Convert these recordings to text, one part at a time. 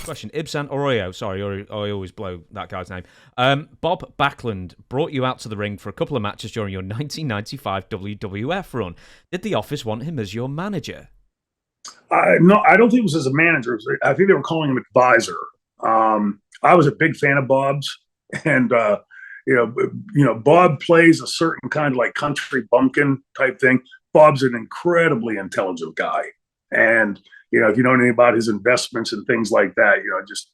question. Ibsan Arroyo, sorry, I always blow that guy's name. Bob Backlund brought you out to the ring for a couple of matches during your 1995 WWF run. Did the office want him as your manager? No, I don't think it was as a manager. I think they were calling him advisor. I was a big fan of Bob's, and Bob plays a certain kind of like country bumpkin type thing. Bob's an incredibly intelligent guy, and if you know anything about his investments and things like that, just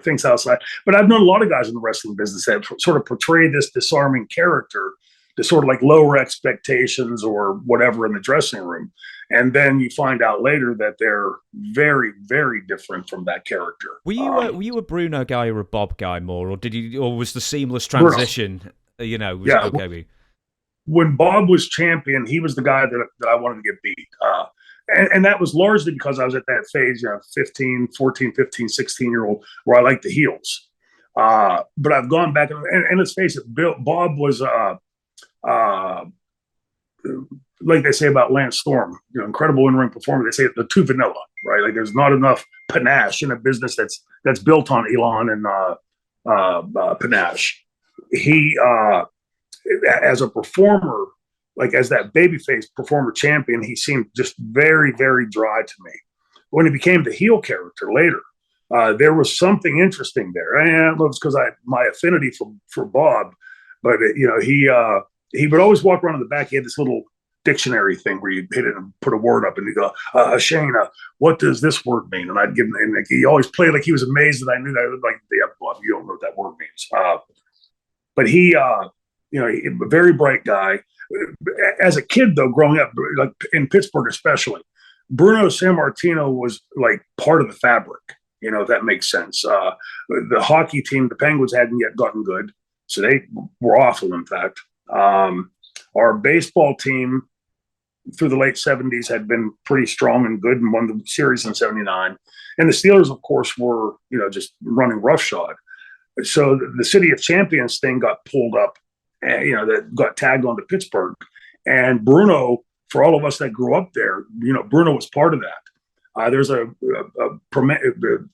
thinks outside. But I've known a lot of guys in the wrestling business that sort of portray this disarming character to sort of like lower expectations or whatever in the dressing room. And then you find out later that they're very, very different from that character. Were you a Bruno guy or a Bob guy more, or was the seamless Bruno. transition? Yeah. Okay. When Bob was champion, he was the guy that I wanted to get beat. And that was largely because I was at that phase, 15, 16-year-old, where I liked the heels. But I've gone back, and let's face it, Bob was, like they say about Lance Storm, incredible in-ring performer. They say the too vanilla, right? Like there's not enough panache in a business that's built on Elon and panache. He, as a performer, like as that babyface performer champion, he seemed just very, very dry to me. When he became the heel character later, there was something interesting there. And I don't know if it's because my affinity for Bob, but he would always walk around in the back. He had this little dictionary thing where you hit it and put a word up, and he'd go, Shane, what does this word mean? And I'd give him, and like, he always played like he was amazed that I knew that. Like, yeah, Bob, you don't know what that word means. But he, a very bright guy. As a kid, though, growing up, like in Pittsburgh especially, Bruno Sammartino was like part of the fabric, if that makes sense. The hockey team, the Penguins, hadn't yet gotten good, so they were awful, in fact. Our baseball team through the late 70s had been pretty strong and good and won the series in 79. And the Steelers, of course, were, just running roughshod. So the City of Champions thing got pulled up, and, that got tagged onto Pittsburgh. And Bruno, for all of us that grew up there, Bruno was part of that. There's a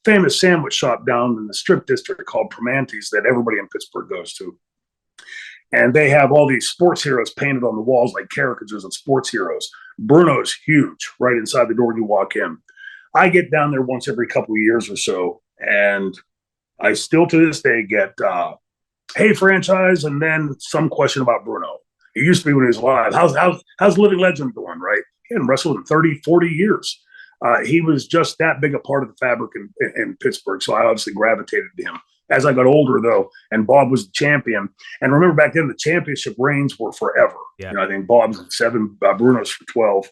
famous sandwich shop down in the Strip District called Primanti's that everybody in Pittsburgh goes to. And they have all these sports heroes painted on the walls like caricatures of sports heroes. Bruno's huge right inside the door when you walk in. I get down there once every couple of years or so, and I still to this day get, hey, franchise, and then some question about Bruno. It used to be when he was alive. How's Living Legend doing, right? He hadn't wrestled in 30, 40 years. He was just that big a part of the fabric in Pittsburgh, so I obviously gravitated to him. As I got older, though, and Bob was the champion. And remember back then, the championship reigns were forever. Yeah. I think Bob's 7, Bruno's for 12.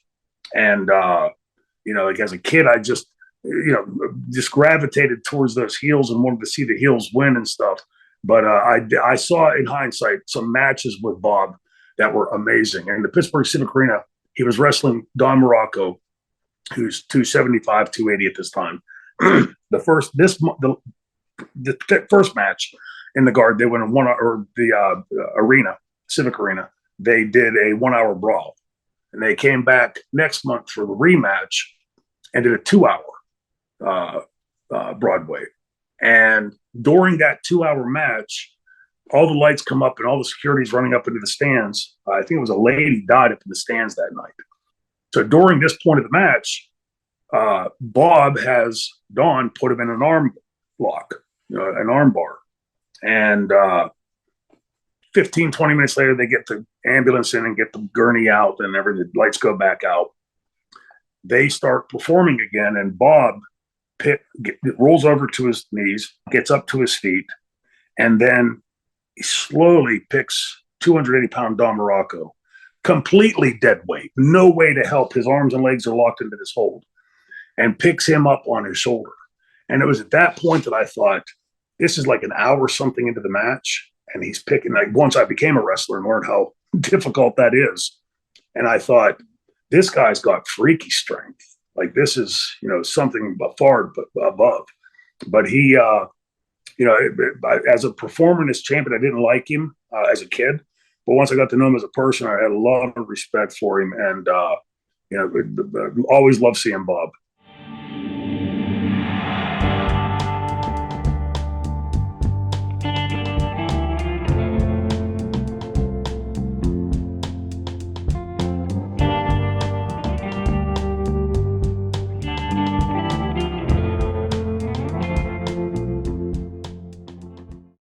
And, like as a kid, I just gravitated towards those heels and wanted to see the heels win and stuff. But I saw in hindsight some matches with Bob that were amazing. And in the Pittsburgh Civic Arena, he was wrestling Don Morocco, who's 275, 280 at this time. The first match in the Guard, they went in arena, Civic Arena. They did a 1-hour brawl, and they came back next month for the rematch and did a 2-hour Broadway. And during that 2-hour match, all the lights come up and all the security's running up into the stands. I think it was a lady died up in the stands that night. So during this point of the match, Bob has Don put him in an arm lock, an arm bar. And 15, 20 minutes later, they get the ambulance in and get the gurney out and everything. The lights go back out. They start performing again, and Bob rolls over to his knees, gets up to his feet, and then he slowly picks 280-pound Don Morocco, completely dead weight, no way to help. His arms and legs are locked into this hold, and picks him up on his shoulder. And it was at that point that I thought, this is like an hour something into the match, and he's picking, like, once I became a wrestler and learned how difficult that is. And I thought, this guy's got freaky strength. Like, this is, something far above. But he, as a performer and as champion, I didn't like him as a kid. But once I got to know him as a person, I had a lot of respect for him. And, always loved seeing Bob.